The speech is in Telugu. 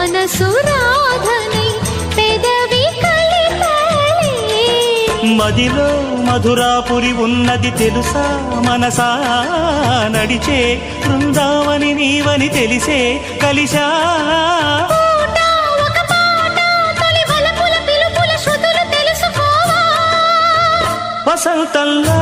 మనసు రాధనై పెదవి కలిపాలే. మదిలో మధురాపురి ఉన్నది తెలుసా మనసా, నడిచే బృందావని నీవని తెలిసే కలిసా. పూట ఒక పాట తొలి వలపుల పిలుపుల శృతులు తెలుసుకోవా. వసంతంలో